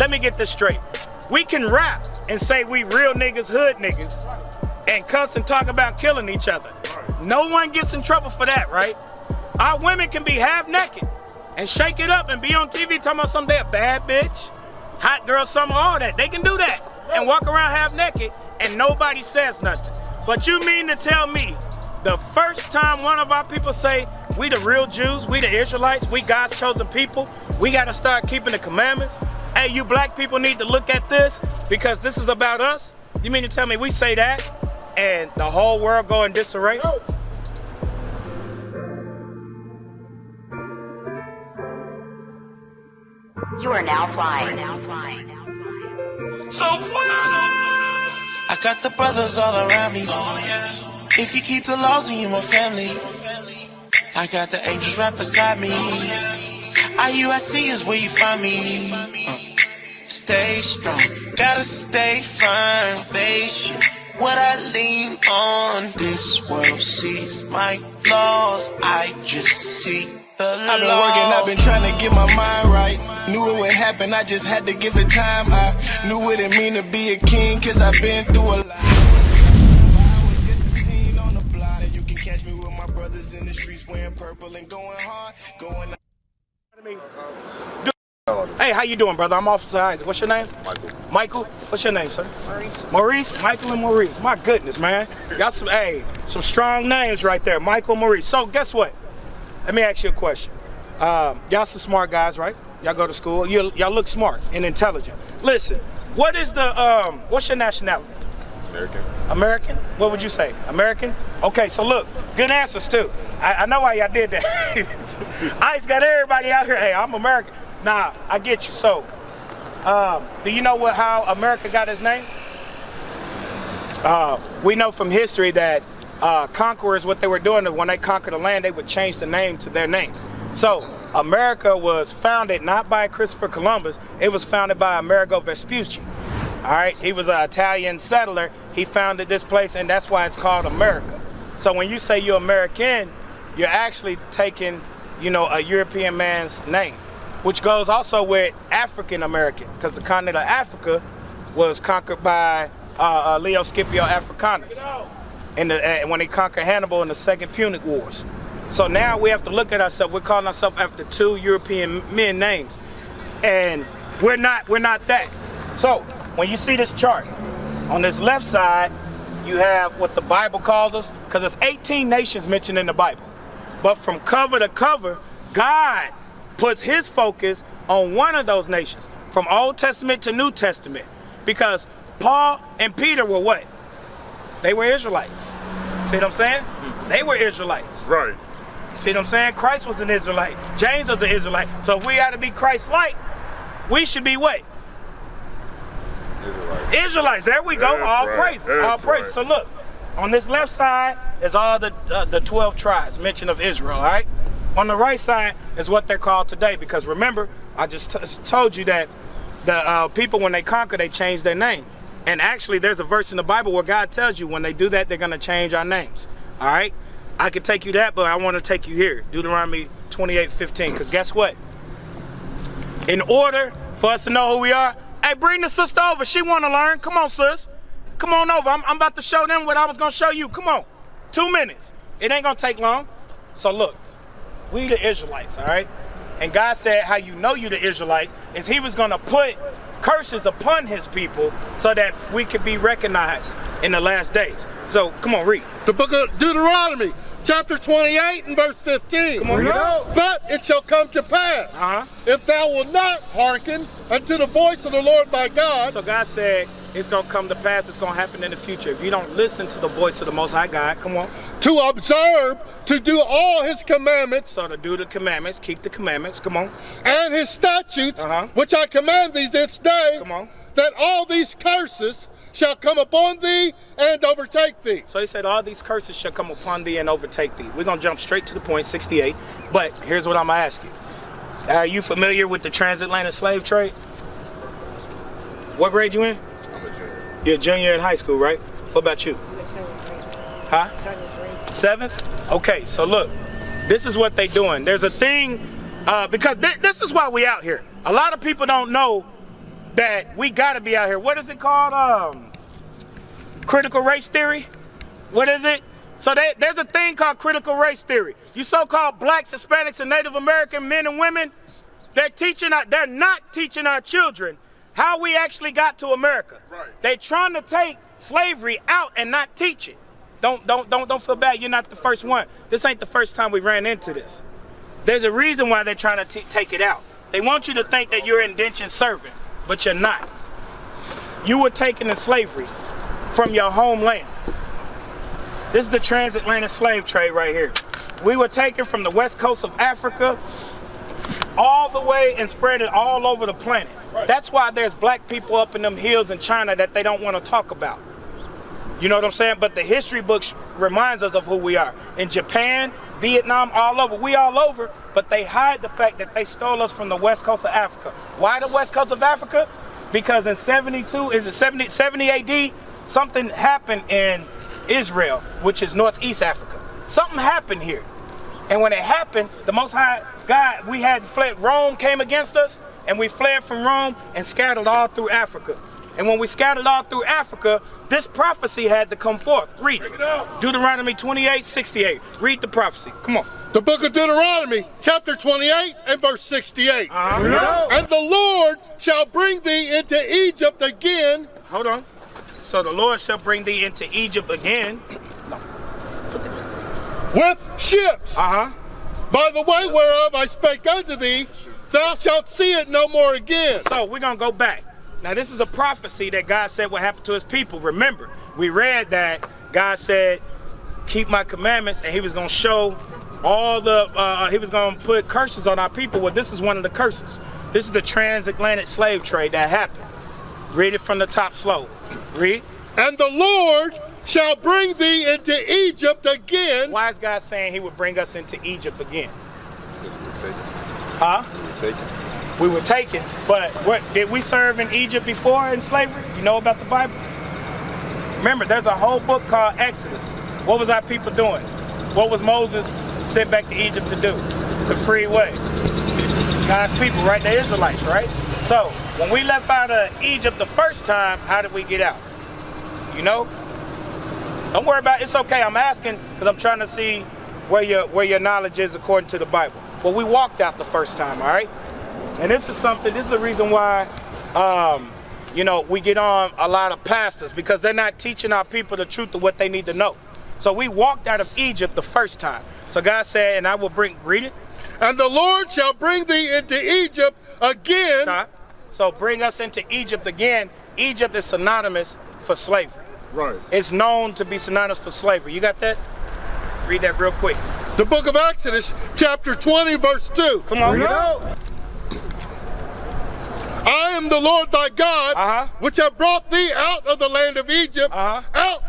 let me get this straight. We can rap and say we real niggas, hood niggas, and cuss and talk about killing each other. No one gets in trouble for that, right? Our women can be half naked and shake it up and be on TV talking about some damn bad bitch, hot girl summer, all that. They can do that and walk around half naked and nobody says nothing. But you mean to tell me the first time one of our people say, we the real Jews, we the Israelites, we God's chosen people, we gotta start keeping the commandments? Hey, you black people need to look at this because this is about us? You mean to tell me we say that and the whole world go in disarray? You are now flying. So I got the brothers all around me. If you keep the laws in your family, I got the angels right beside me. IUIC is where you find me. Stay strong, gotta stay firm. Foundation, what I lean on. This world sees my flaws, I just see the laws. I've been working, I've been trying to get my mind right. Knew it would happen, I just had to give it time. I knew what it mean to be a king, cause I've been through a lot. I was just a teen on the block, and you can catch me with my brothers in the streets wearing purple and going hard, going. Hey, how you doing, brother? I'm Officer Isaac. What's your name? Michael. Michael? What's your name, sir? Maurice. Maurice? Michael and Maurice. My goodness, man. Got some strong names right there. Michael, Maurice. So guess what? Let me ask you a question. Y'all some smart guys, right? Y'all go to school. Y'all look smart and intelligent. Listen, what is the what's your nationality? American. American? What would you say? American? Okay, so look, good answers too. I know why y'all did that. Ice got everybody out here. Hey, I'm American. Nah, I get you. So, do you know how America got its name? We know from history that conquerors, what they were doing, when they conquered the land, they would change the name to their name. So, America was founded not by Christopher Columbus, it was founded by Amerigo Vespucci. All right, he was an Italian settler. He founded this place, and that's why it's called America. So when you say you're American, you're actually taking, a European man's name, which goes also with African American, because the continent of Africa was conquered by Leo Scipio Africanus, when he conquered Hannibal in the Second Punic Wars. So now we have to look at ourselves. We're calling ourselves after two European men names, and we're not that. So when you see this chart, on this left side, you have what the Bible calls us, because there's 18 nations mentioned in the Bible. But from cover to cover, God puts his focus on one of those nations, from Old Testament to New Testament, because Paul and Peter were what? They were Israelites. See what I'm saying? They were Israelites. Right. See what I'm saying? Christ was an Israelite. James was an Israelite. So if we got to be Christ-like, we should be what? Israelites. There we go. All praise. All praise. So look, on this left side is all the 12 tribes mentioned of Israel, all right? On the right side is what they're called today, because remember, I just told you that the people, when they conquer, they change their name. And actually, there's a verse in the Bible where God tells you when they do that, they're going to change our names, all right? I could take you that, but I want to take you here, Deuteronomy 28:15, because guess what? In order for us to know who we are, hey, bring the sister over. She want to learn. Come on, sis. Come on over. I'm about to show them what I was going to show you. Come on. 2 minutes. It ain't going to take long. So look, we the Israelites, all right? And God said how you know you the Israelites is he was going to put curses upon his people so that we could be recognized in the last days. So come on, read. The book of Deuteronomy, chapter 28 and verse 15. Come on, read it. But it shall come to pass, if thou wilt not hearken unto the voice of the Lord thy God. So God said it's going to come to pass, it's going to happen in the future. If you don't listen to the voice of the Most High God, come on. To observe, to do all his commandments. So to do the commandments, keep the commandments, come on. And his statutes, which I command thee this day. Come on. That all these curses shall come upon thee and overtake thee. So he said all these curses shall come upon thee and overtake thee. We're going to jump straight to the point, 68. But here's what I'm going to ask you. Are you familiar with the transatlantic slave trade? What grade you in? I'm a junior. You're a junior in high school, right? What about you? Huh? 7th? Okay, so look, this is what they doing. There's a thing, because this is why we out here. A lot of people don't know that we gotta be out here. What is it called? Critical race theory? What is it? So there's a thing called critical race theory. You so-called blacks, Hispanics, and Native American men and women, they're not teaching our children how we actually got to America. Right. They're trying to take slavery out and not teach it. Don't feel bad. You're not the first one. This ain't the first time we ran into this. There's a reason why they're trying to take it out. They want you to think that you're an indentured servant, but you're not. You were taken in slavery from your homeland. This is the transatlantic slave trade right here. We were taken from the west coast of Africa all the way and spread it all over the planet. Right. That's why there's black people up in them hills in China that they don't want to talk about. You know what I'm saying? But the history books reminds us of who we are. In Japan, Vietnam, all over. We all over, but they hide the fact that they stole us from the west coast of Africa. Why the west coast of Africa? Because in 70 AD, something happened in Israel, which is northeast Africa. Something happened here. And when it happened, the Most High God, we had fled. Rome came against us, and we fled from Rome and scattered all through Africa. And when we scattered all through Africa, this prophecy had to come forth. Read it. Deuteronomy 28:68. Read the prophecy. Come on. The book of Deuteronomy, chapter 28 and verse 68. And the Lord shall bring thee into Egypt again. Hold on. So the Lord shall bring thee into Egypt again. With ships. By the way whereof I spake unto thee, thou shalt see it no more again. So we're going to go back. Now this is a prophecy that God said would happen to his people. Remember, we read that God said, keep my commandments, and he was going to show all the, he was going to put curses on our people. Well, this is one of the curses. This is the transatlantic slave trade that happened. Read it from the top slow. Read. And the Lord shall bring thee into Egypt again. Why is God saying he would bring us into Egypt again? We were taken, but what did we serve in Egypt before in slavery? You know about the Bible? Remember, there's a whole book called Exodus. What was our people doing? What was Moses sent back to Egypt to do? To free what? God's people, right? The Israelites, right? So when we left out of Egypt the first time, how did we get out? You know? Don't worry about it. It's okay. I'm asking because I'm trying to see where your knowledge is according to the Bible. Well, we walked out the first time, all right? And this is the reason why, you know, we get on a lot of pastors, because they're not teaching our people the truth of what they need to know. So we walked out of Egypt the first time. So God said, and I will read it. And the Lord shall bring thee into Egypt again. Stop. So bring us into Egypt again. Egypt is synonymous for slavery. Right. It's known to be synonymous for slavery. You got that? Read that real quick. The book of Exodus, chapter 20, verse 2. Come on. Read it. I am the Lord thy God, which have brought thee out of the land of Egypt, out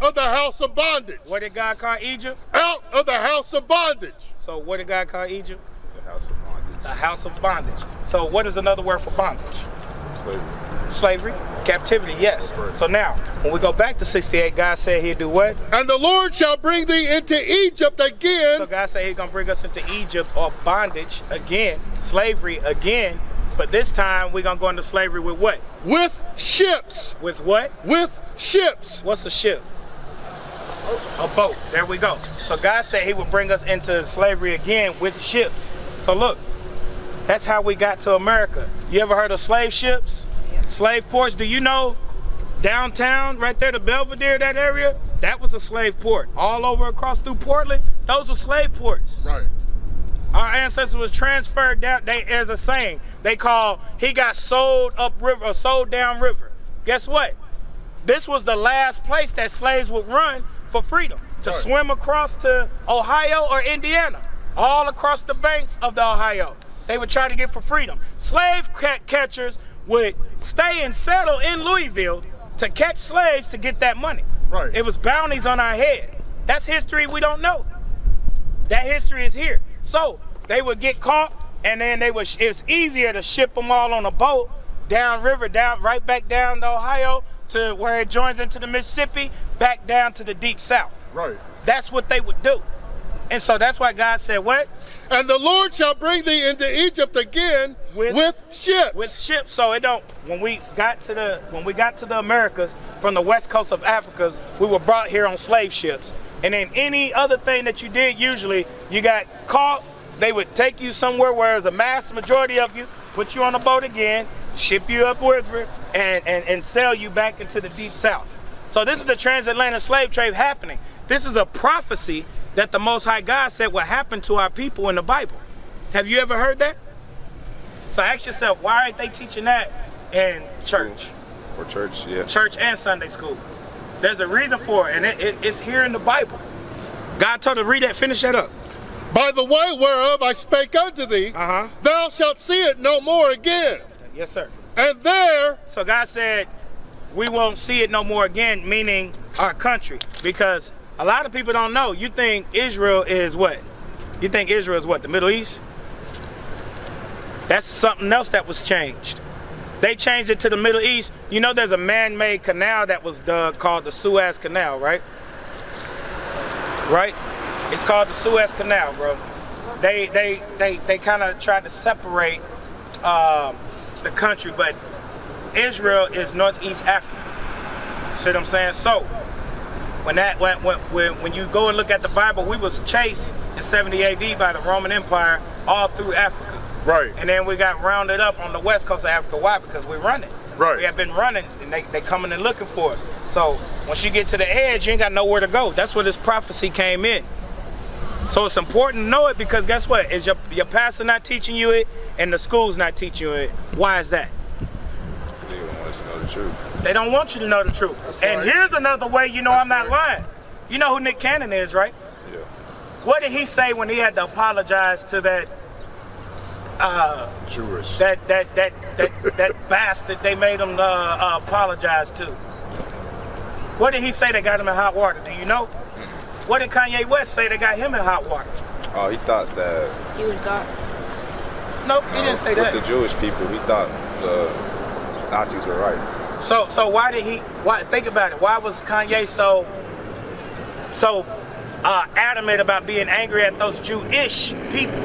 of the house of bondage. What did God call Egypt? Out of the house of bondage. So what did God call Egypt? The house of bondage. The house of bondage. So what is another word for bondage? Slavery. Slavery, captivity, yes. So now, when we go back to 68, God said he'd do what? And the Lord shall bring thee into Egypt again. So God said he's going to bring us into Egypt, or bondage again, slavery again. But this time, we're going to go into slavery with what? With ships. With what? With ships. What's a ship? A boat. There we go. So God said he would bring us into slavery again with ships. So look, that's how we got to America. You ever heard of slave ships? Yeah. Slave ports? Do you know downtown, right there, the Belvedere, that area? That was a slave port. All over across through Portland, those were slave ports. Right. Our ancestors was transferred down. There's a saying they call, he got sold up river or sold down river. Guess what? This was the last place that slaves would run for freedom, to swim across to Ohio or Indiana, all across the banks of the Ohio. They would try to get for freedom. Slave catchers would stay and settle in Louisville to catch slaves to get that money. Right. It was bounties on our head. That's history we don't know. That history is here. So they would get caught, and then it's easier to ship them all on a boat down river, right back down to Ohio to where it joins into the Mississippi, back down to the deep south. Right. That's what they would do. And so that's why God said what? And the Lord shall bring thee into Egypt again with ships. With ships. So it don't. When we got to the Americas from the west coast of Africa, we were brought here on slave ships. And then any other thing that you did, usually you got caught. They would take you somewhere where there's a mass majority of you, put you on a boat again, ship you up river, and sell you back into the deep south. So this is the transatlantic slave trade happening. This is a prophecy that the Most High God said will happen to our people in the Bible. Have you ever heard that? So ask yourself, why aren't they teaching that in church? Or church, yeah. Church and Sunday school. There's a reason for it, and it's here in the Bible. God told her to read that, finish that up. By the way whereof I spake unto thee, thou shalt see it no more again. Yes, sir. And there... So God said, we won't see it no more again, meaning our country. Because a lot of people don't know. You think Israel is what? You think Israel is what? The Middle East? That's something else that was changed. They changed it to the Middle East. You know there's a man-made canal that was dug called the Suez Canal, right? Right? It's called the Suez Canal, bro. They kind of tried to separate the country, but Israel is Northeast Africa. See what I'm saying? So when you go and look at the Bible, we was chased in 70 AD by the Roman Empire all through Africa. Right. And then we got rounded up on the west coast of Africa. Why? Because we're running. Right. We have been running, and they coming and looking for us. So once you get to the edge, you ain't got nowhere to go. That's where this prophecy came in. So it's important to know it, because guess what? Is your pastor not teaching you it, and the school's not teaching you it. Why is that? They don't want us to know the truth. They don't want you to know the truth. That's and right. Here's another way you know That's I'm not right. lying. You know who Nick Cannon is, right? Yeah. What did he say when he had to apologize to that Jewish. that bastard they made him apologize to? What did he say that got him in hot water? Do you know? What did Kanye West say that got him in hot water? Oh, he thought that. He was God. Nope, he didn't say with that. the Jewish people, he thought the Nazis were right. So why did he? Why, think about it. Why was Kanye so adamant about being angry at those Jewish people?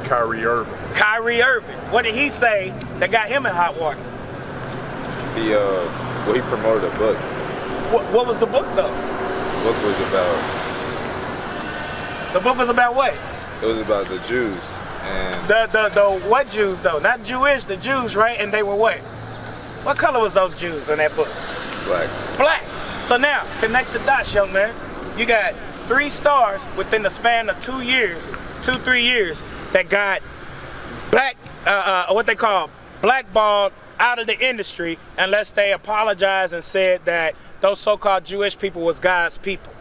Kyrie Irving. Kyrie Irving. What did he say that got him in hot water? He promoted a book. What was the book though? The book was about. The book was about what? It was about the Jews and The what Jews though? Not Jewish, the Jews, right? And they were what? What color was those Jews in that book? black. Black. So now, connect the dots, young man. You got 3 stars within the span of 3 years, that got black, what they call blackballed out of the industry, unless they apologized and said that those so-called Jewish people was God's people.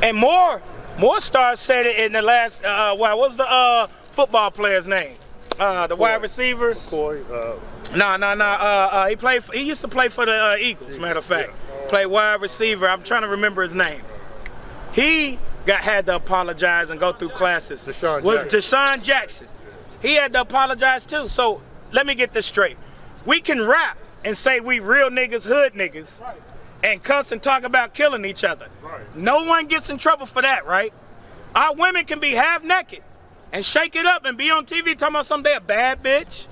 And more stars said it in the last, what was the football player's name? The wide receiver? He used to play for the Eagles, matter of fact. Play wide receiver. I'm trying to remember his name. He had to apologize and go through classes. Deshaun Jackson. He had to apologize too. So let me get this straight. We can rap and say we real niggas, hood niggas, and cuss and talk about killing each other. No one gets in trouble for that, right? Our women can be half naked and shake it up and be on TV talking about something, they a bad bitch,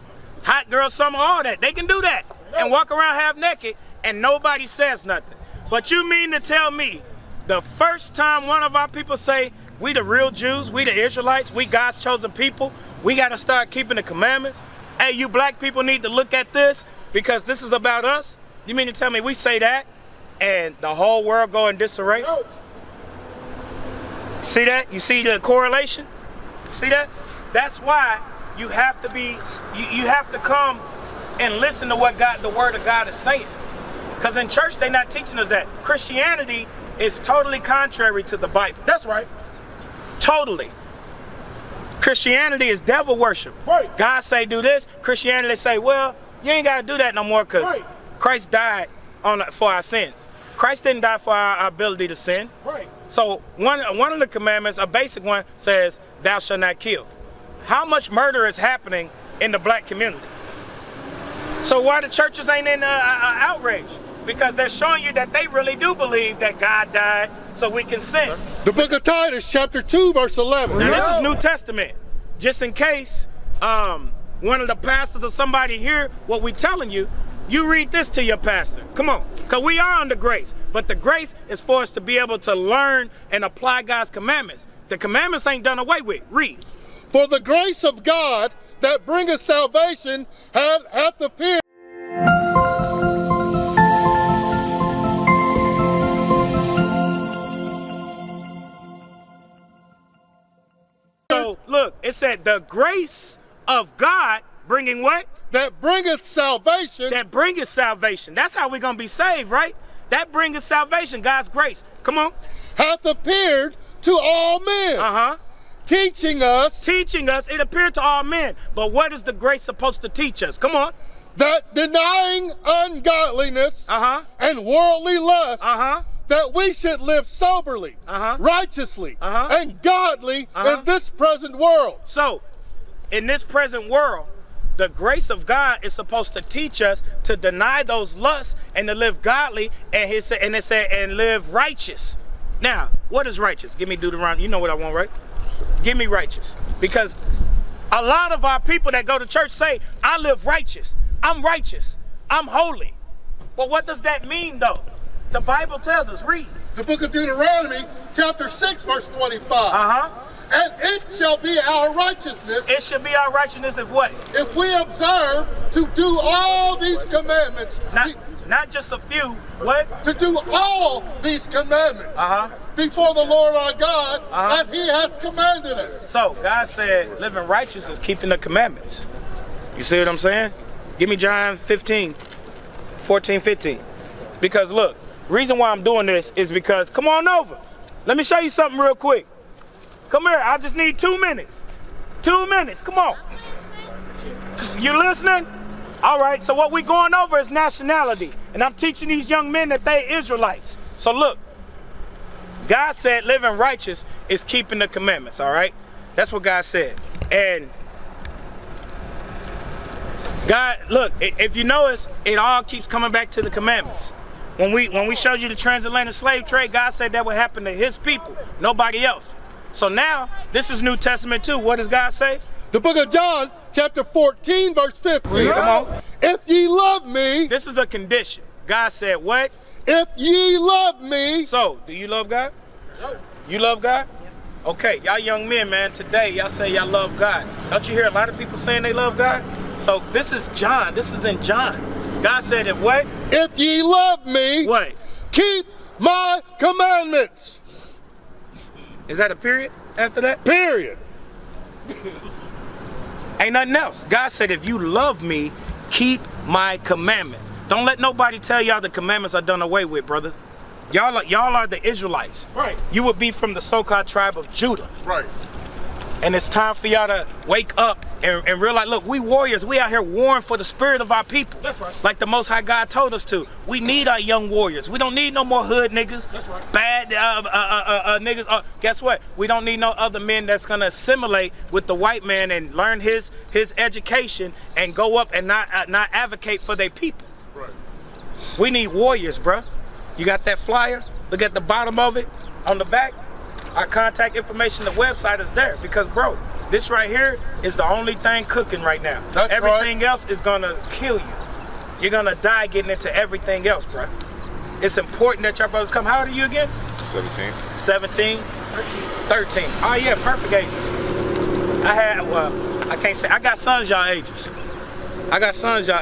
hot girl summer, all that. They can do that and walk around half naked and nobody says nothing. But you mean to tell me the first time one of our people say, we the real Jews, we the Israelites, we God's chosen people, we got to start keeping the commandments? Hey, you black people need to look at this because this is about us? You mean to tell me we say that and the whole world go in disarray? See that? You see the correlation? See that? That's why you have to be, you have to come and listen to what the word of God is saying. Because in church, they're not teaching us that. Christianity is totally contrary to the Bible. That's right. Totally. Christianity is devil worship. Right. God say do this. Christianity say, well, you ain't got to do that no more because Christ died for our sins. Christ didn't die for our ability to sin. Right. So one of the commandments, a basic one, says, thou shalt not kill. How much murder is happening in the black community? So why the churches ain't in outrage? because they're showing you that they really do believe that God died so we can sin. The book of Titus, chapter 2, verse 11. Now this is New Testament. Just in case one of the pastors or somebody hear what we're telling you, you read this to your pastor. Come on, because we are under grace. But the grace is for us to be able to learn and apply God's commandments. The commandments ain't done away with. Read. For the grace of God that bringeth salvation hath appeared. So look, it said the grace of God bringing what? That bringeth salvation. That bringeth salvation. That's how we're going to be saved, right? That bringeth salvation, God's grace. Come on. Hath appeared to all men. Teaching us. It appeared to all men. But what is the grace supposed to teach us? Come on. That denying ungodliness and worldly lust, that we should live soberly, righteously, and godly in this present world. So, in this present world, the grace of God is supposed to teach us to deny those lusts and to live godly, and it said, and live righteous. Now, what is righteous? Give me Deuteronomy. You know what I want, right? Give me righteous. Because a lot of our people that go to church say, I live righteous. I'm righteous. I'm holy. Well, what does that mean, though? The Bible tells us, read. The book of Deuteronomy, chapter 6, verse 25. And it shall be our righteousness. It should be our righteousness if what? If we observe to do all these commandments. Not just a few. What? To do all these commandments. Before the Lord our God, as he has commanded us. So, God said living righteous is keeping the commandments. You see what I'm saying? Give me John 14, 15. Because look, reason why I'm doing this is because, come on over. Let me show you something real quick. Come here, I just need 2 minutes. 2 minutes, come on. You listening? All right, so what we going over is nationality. And I'm teaching these young men that they Israelites. So look, God said living righteous is keeping the commandments, all right? That's what God said. And God, look, if you notice, it all keeps coming back to the commandments. When we showed you the transatlantic slave trade, God said that would happen to his people, nobody else. So now, this is New Testament too. What does God say? The book of John, chapter 14, verse 15. Come on. If ye love me. This is a condition. God said what? If ye love me. So, do you love God? You love God? Okay, y'all young men, man, today y'all say y'all love God. Don't you hear a lot of people saying they love God? So this is John. This is in John. God said if what? If ye love me. What? Keep my commandments. Is that a period after that? Period. Ain't nothing else. God said, if you love me, keep my commandments. Don't let nobody tell y'all the commandments are done away with, brother. Y'all are the Israelites. Right. You would be from the so-called tribe of Judah. Right. And it's time for y'all to wake up and realize, look, we warriors, we out here warring for the spirit of our people. That's right. Like the Most High God told us to. We need our young warriors. We don't need no more hood niggas. That's right. Bad niggas. Guess what? We don't need no other men that's going to assimilate with the white man and learn his education and go up and not advocate for their people. Right. We need warriors, bruh. You got that flyer? Look at the bottom of it. On the back, our contact information, the website is there. Because, bro, this right here is the only thing cooking right now. That's everything right. else is going to kill you. You're going to die getting into everything else, bro. It's important that your brothers come. How old are you again? 17. 17? 13. Oh, yeah, perfect ages. I can't say. I got sons y'all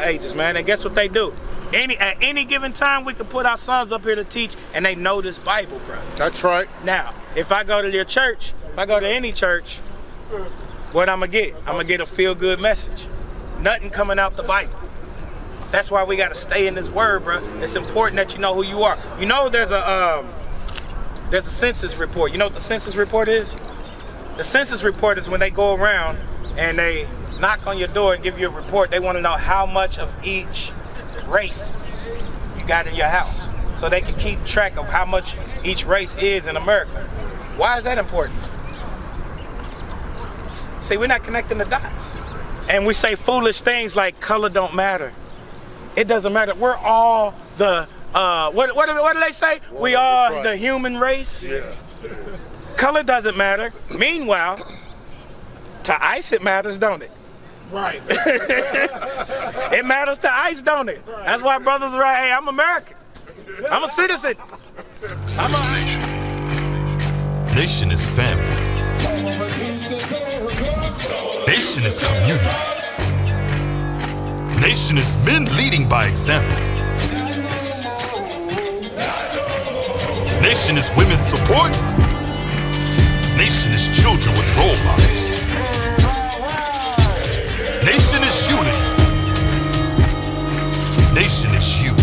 ages, man. And guess what they do? At any given time, we can put our sons up here to teach, and they know this Bible, bro. That's right. Now, if I go to your church, if I go to any church, what I'm going to get? I'm going to get a feel-good message. Nothing coming out the Bible. That's why we got to stay in this word, bro. It's important that you know who you are. You know there's a census report. You know what the census report is? The census report is when they go around and they knock on your door and give you a report. They want to know how much of each race you got in your house, so they can keep track of how much each race is in America. Why is that important? See, we're not connecting the dots. And we say foolish things like color don't matter. It doesn't matter. We're all the what do they say? We are the human race. Yeah. Color doesn't matter. Meanwhile, to ICE it matters, don't it? Right. It matters to ICE, don't it? That's why brothers are right. Hey, I'm American. I'm a citizen. Nation is family. Nation is community. Nation is men leading by example. Nation is women's support. Nation is children with role models. Nation is unity. Nation is you.